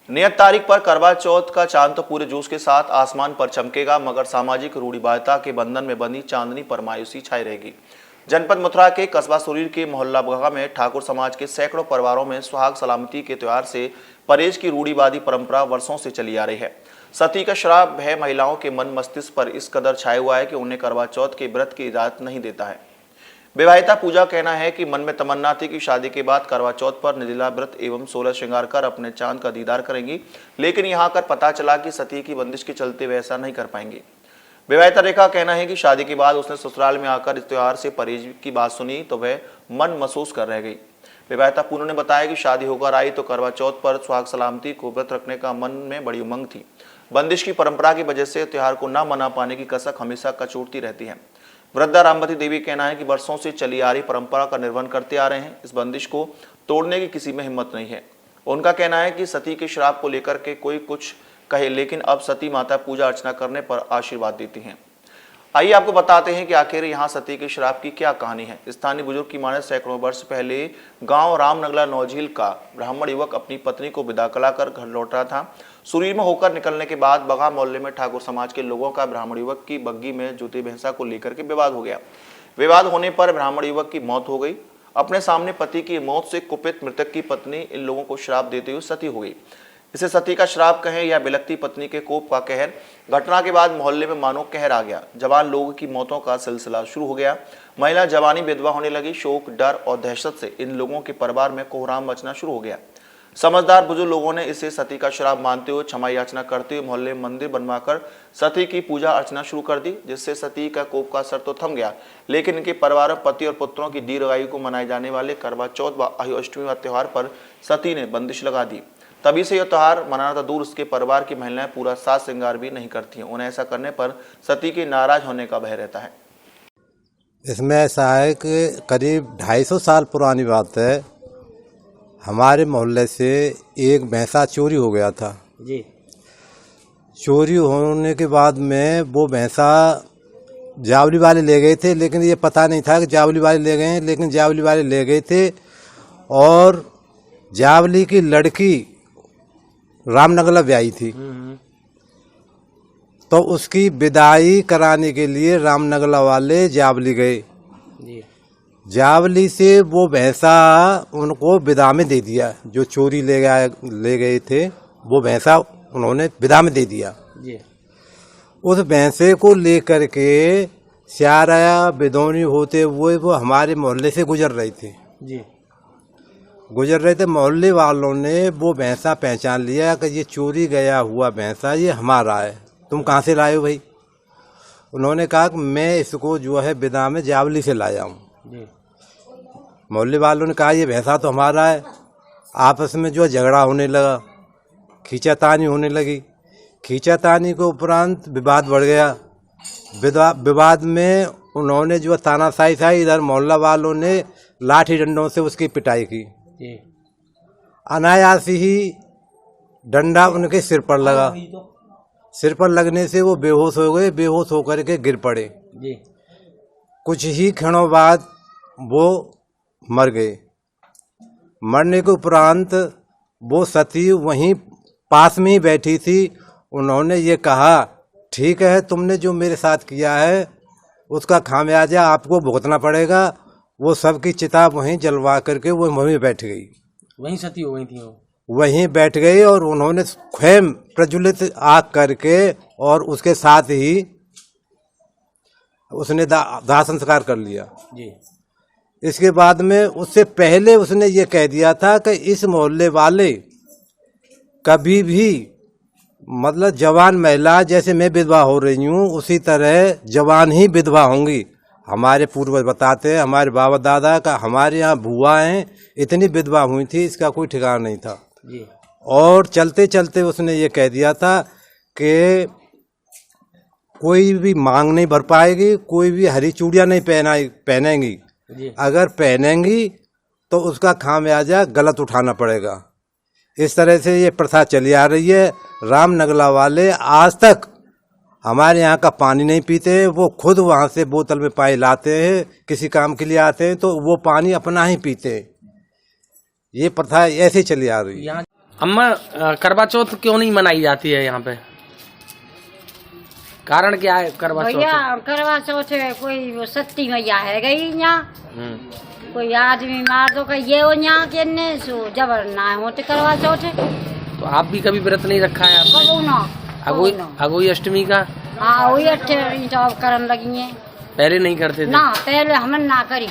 नियत तारीख पर करवा चौथ का चांद तो पूरे जोश के साथ आसमान पर चमकेगा, मगर सामाजिक रूढ़िवादिता के बंधन में बंधी चांदनी पर मायूसी छाई रहेगी। जनपद मथुरा के कस्बा सुरीर के मोहल्ला बगा में ठाकुर समाज के सैकड़ों परिवारों में सुहाग सलामती के त्योहार से परहेज की रूढ़िवादी परंपरा वर्षों से चली आ रही है। सती का श्राप भय महिलाओं के मन मस्तिष्क पर इस कदर छाया हुआ है कि उन्हें करवा चौथ के व्रत की इजाजत नहीं देता है। विवाहिता पूजा कहना है कि मन में तमन्ना थी कि शादी के बाद करवा चौथ पर निर्जला व्रत एवं 16 श्रृंगार कर अपने चांद का दीदार करेंगी, लेकिन यहाँ कर पता चला कि सती की बंदिश के चलते वे ऐसा नहीं कर पाएंगे। विवाहिता रेखा कहना है कि शादी के बाद उसने ससुराल में आकर इस त्योहार से परहेज की बात सुनी तो वह मन महसूस कर रह गई। विवाहिता पूनम ने बताया कि शादी होकर आई तो करवा चौथ पर सुहाग सलामती को व्रत रखने का मन में बड़ी उमंग थी। बंदिश की परंपरा की वजह से त्योहार को न मना पाने की कसक हमेशा कचोटती रहती है। वृद्धा रामवती देवी कहना है कि वर्षों से चली आ रही परंपरा का निर्वहन करते आ रहे हैं, इस बंदिश को तोड़ने की किसी में हिम्मत नहीं है। उनका कहना है कि सती के श्राप को लेकर के कोई कुछ कहे, लेकिन अब सती माता पूजा अर्चना करने पर आशीर्वाद देती हैं। आइए आपको बताते हैं कि आखिर यहाँ सती के श्राप की क्या कहानी है। स्थानीय बुजुर्ग की माने सैकड़ों वर्ष पहले गांव रामनगला नौझील का ब्राह्मण युवक अपनी पत्नी को विदा कराकर घर लौट रहा था। सुरीर में होकर निकलने के बाद बगा मोहल्ले में ठाकुर समाज के लोगों का ब्राह्मण युवक की बग्गी में जूते भैंसा को लेकर के विवाद हो गया। विवाद होने पर ब्राह्मण युवक की मौत हो गई। अपने सामने पति की मौत से कुपित मृतक की पत्नी इन लोगों को श्राप देते हुए सती हो गई। इसे सती का श्राप कहें या बिलखती पत्नी के कोप का कहर। घटना के बाद मोहल्ले में मानो कहर आ गया। जवान लोगों की मौतों का सिलसिला शुरू हो गया। महिला जवानी विधवा होने लगी। शोक, डर और दहशत से इन लोगों के परिवार में कोहराम मचना शुरू हो गया। समझदार बुजुर्ग लोगों ने इसे सती का श्राप मानते हुए क्षमा याचना करते हुए मोहल्ले में मंदिर बनवाकर सती की पूजा अर्चना शुरू कर दी, जिससे सती का कोप का असर तो थम गया, लेकिन इनके परिवार पति और पुत्रों की दीर्घायु को मनाए जाने वाले करवा चौथ व आयु अष्टमी व त्योहार पर सती ने बंदिश लगा दी। तभी से यह त्योहार मनाना तो दूर, उसके परिवार की महिलाएं पूरा साज श्रृंगार भी नहीं करती हैं। उन्हें ऐसा करने पर सती के नाराज होने का भय रहता है। इसमें ऐसा है कि करीब 250 साल पुरानी बात है। हमारे मोहल्ले से एक भैंसा चोरी हो गया था जी। चोरी होने के बाद में वो भैंसा जावली वाले ले गए थे, लेकिन ये पता नहीं था कि जावली वाले ले गए हैं। लेकिन जावली वाले ले गए थे और जावली की लड़की रामनगला ब्याही थी, तो उसकी विदाई कराने के लिए रामनगला वाले जावली गए। जावली से वो भैंसा उनको विदा में दे दिया। जो चोरी ले गए थे वो भैंसा उन्होंने विदा में दे दिया जी। उस भैंसे को लेकर के स्यारा बिदौनी होते हुए वो हमारे मोहल्ले से गुजर रहे थे जी। मोहल्ले वालों ने वो भैंसा पहचान लिया कि ये चोरी गया हुआ भैंसा ये हमारा है, तुम कहाँ से लाए हो भाई? उन्होंने कहा कि मैं इसको जो है विदा में जावली से लाया हूँ। मोहल्ले वालों ने कहा ये भैंसा तो हमारा है। आपस में जो झगड़ा होने लगा, खींचातानी होने लगी। खींचातानी के उपरांत विवाद बढ़ गया। विवाद में उन्होंने जो तानाशाही था, इधर मोहल्ला वालों ने लाठी डंडों से उसकी पिटाई की। अनायास ही डंडा उनके सिर पर लगा। सिर पर लगने से वो बेहोश हो गए। बेहोश होकर के गिर पड़े। कुछ ही क्षणों बाद वो मर गए। मरने के उपरांत वो सती वहीं पास में ही बैठी थी। उन्होंने ये कहा, ठीक है, तुमने जो मेरे साथ किया है उसका खामियाजा आपको भुगतना पड़ेगा। वो सबकी चिता वहीं जलवा करके वो वहीं बैठ गई। वहीं सती हो गई थी वो। वहीं बैठ गई और उन्होंने स्वयं प्रज्वलित आग करके और उसके साथ ही उसने दाह संस्कार कर लिया जी। इसके बाद में उससे पहले उसने ये कह दिया था कि इस मोहल्ले वाले कभी भी मतलब जवान महिला जैसे मैं विधवा हो रही हूँ उसी तरह जवान ही विधवा होंगी। हमारे पूर्वज बताते हैं, हमारे बाबा दादा का, हमारे यहाँ बुआएं इतनी विधवा हुई थी, इसका कोई ठिकाना नहीं था जी। और चलते चलते उसने ये कह दिया था कि कोई भी मांग नहीं भर पाएगी, कोई भी हरी चूड़ियाँ नहीं पहनेंगी। अगर पहनेंगी तो उसका खामियाजा गलत उठाना पड़ेगा। इस तरह से ये प्रथा चली आ रही है। रामनगला वाले आज तक हमारे यहाँ का पानी नहीं पीते हैं। वो खुद वहाँ से बोतल में पानी लाते हैं, किसी काम के लिए आते हैं तो वो पानी अपना ही पीते हैं। ये प्रथा ऐसे चली आ रही है। अम्मा करवा चौथ क्यों नहीं मनाई जाती है यहाँ पे? कारण क्या है करवा चौथ? भैया करवा चौथ कोई वो सती मैया है गई यहाँ, कोई आदमी मार दो ये हो यहाँ के ने सो जबर ना होते करवा चौथ। तो आप भी कभी व्रत नहीं रखा है आपने? अगोई अष्टमी का? हाँ वही अष्टमी जॉब करन लगी है। पहले नहीं करते थे? ना पहले हमन ना करी।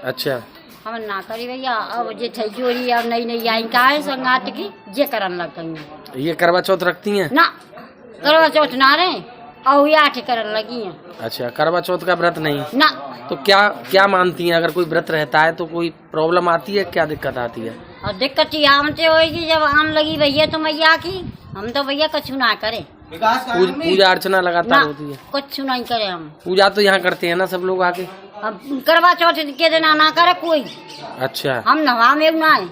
अच्छा, हमन ना करी भैया, अब जे थे जोड़ी अब नई नई आई का है संगात की जे करन लग गई। ये करवा चौथ रखती हैं? ना करवा चौथ ना रहे और आठ करन लगी है। अच्छा, करवा चौथ का व्रत नहीं ना। तो क्या क्या मानती हैं? अगर कोई व्रत रहता है तो कोई प्रॉब्लम आती है? क्या दिक्कत आती है? और दिक्कत ही आमते होगी जब आन लगी भैया तो मैया की, हम तो भैया कुछ ना करे। पूजा अर्चना लगातार होती है? कुछ नहीं करे हम। पूजा तो यहाँ करते हैं ना सब लोग आके? अब करवा चौथ के दिन ना करे कोई। अच्छा, हम नवा में ना है,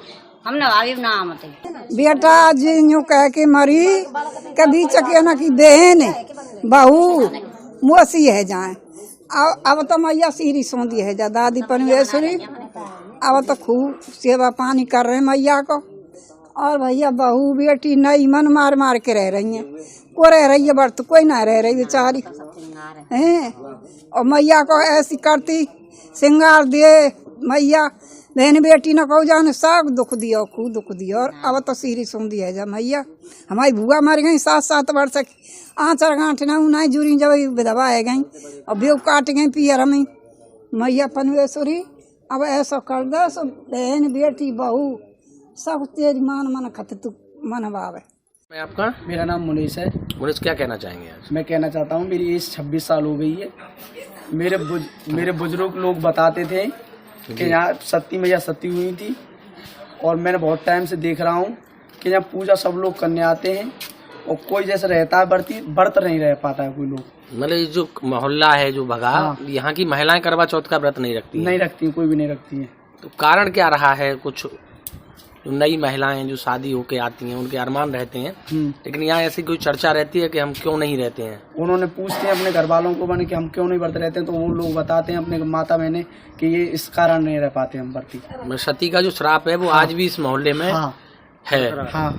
हम नवा में ना आमते। बेटा जी यूँ कह के मरी कभी चकिया की बहन बहू मोसी है जाए। अब तो मैया सीरी सौंदी है जा दादी परमेश्वरी, अब तो खूब सेवा पानी कर रहे मैया को। और भैया बहू बेटी नई मन मार मार के रह रही है, को रह रही है बर्त कोई ना रह रही बेचारी हैं। और मैया को ऐसी करती श्रृंगार दे मैया, बहन बेटी न कहो जाने सब दुख दिया खूब दुख दिया। और अब तो सीरी सुन दिया जा मैया, हमारी बुआ मर गई 7-7 वर्ष की, आँचर गांठ ना उनाई जुड़ी जब विधवा है गई और बेव काट गई पियर हमें मैया परमेश्वरी। अब ऐसा कर दो सब बहन बेटी बहू सब तेरी मान मन खत तू मनवावे। मैं आपका? मेरा नाम मुनीश है। मुनीश, क्या कहना चाहेंगे आज? मैं कहना चाहता हूँ मेरी एज 26 साल हो गई है। मेरे बुजुर्ग लोग बताते थे कि यहाँ सती मैया सती हुई थी, और मैंने बहुत टाइम से देख रहा हूँ कि यहाँ पूजा सब लोग करने आते हैं और कोई जैसे रहता है व्रत नहीं रह पाता है कोई लोग। मतलब ये जो मोहल्ला है जो भगा, हाँ। यहाँ की महिलाएं करवा चौथ का व्रत नहीं रखती? नहीं रखती, कोई भी नहीं रखती है। तो कारण क्या रहा है? कुछ जो नई महिलाएं जो शादी होके आती हैं उनके अरमान रहते हैं, लेकिन यहाँ ऐसी कोई चर्चा रहती है कि हम क्यों नहीं रहते हैं? उन्होंने पूछते हैं अपने घर वालों को बने कि हम क्यों नहीं व्रत रहते हैं, तो वो लोग बताते हैं अपने माता बहने कि ये इस कारण नहीं रह पाते हम व्रती। सती का जो श्राप है वो आज भी इस मोहल्ले में है। हाँ।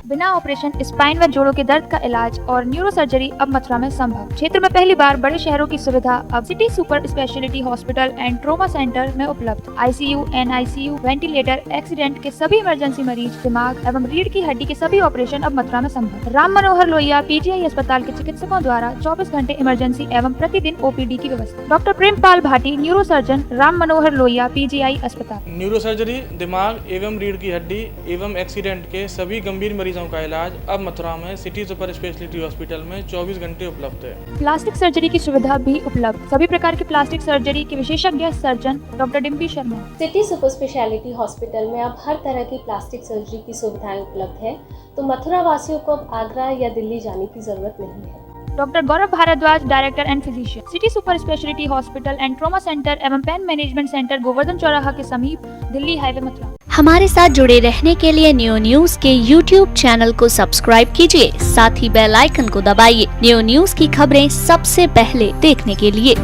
बिना ऑपरेशन स्पाइन व जोड़ों के दर्द का इलाज और न्यूरो सर्जरी अब मथुरा में संभव। क्षेत्र में पहली बार बड़े शहरों की सुविधा अब city super speciality hospital and trauma centre में उपलब्ध। आईसीयू, NICU, वेंटिलेटर, एक्सीडेंट के सभी इमरजेंसी मरीज, दिमाग एवं रीढ़ की हड्डी के सभी ऑपरेशन अब मथुरा में संभव। राम मनोहर लोहिया PGI अस्पताल के चिकित्सकों द्वारा 24 घंटे इमरजेंसी एवं प्रतिदिन OPD की व्यवस्था। Doctor Prempal Bhati, neuro surgeon, Ram Manohar Lohia PGI अस्पताल। न्यूरो सर्जरी, दिमाग एवं रीढ़ की हड्डी एवं एक्सीडेंट के सभी गंभीर मरीजों का इलाज अब मथुरा में सिटी सुपर स्पेशलिटी हॉस्पिटल में 24 घंटे उपलब्ध है। प्लास्टिक सर्जरी की सुविधा भी उपलब्ध। सभी प्रकार की प्लास्टिक सर्जरी के विशेषज्ञ surgeon doctor Dimpy Sharma. City super speciality hospital में अब हर तरह की प्लास्टिक सर्जरी की सुविधाएं उपलब्ध है, तो मथुरा वासियों को अब आगरा या दिल्ली जाने की जरूरत नहीं है। Doctor Gaurav Bhardwaj, director and physician, city super speciality hospital and trauma centre एवं pain management centre, Govardhan Chauraha के समीप, दिल्ली हाईवे, मथुरा। हमारे साथ जुड़े रहने के लिए न्यू न्यूज के YouTube चैनल को सब्सक्राइब कीजिए, साथ ही बेल आइकन को दबाइए न्यू न्यूज की खबरें सबसे पहले देखने के लिए।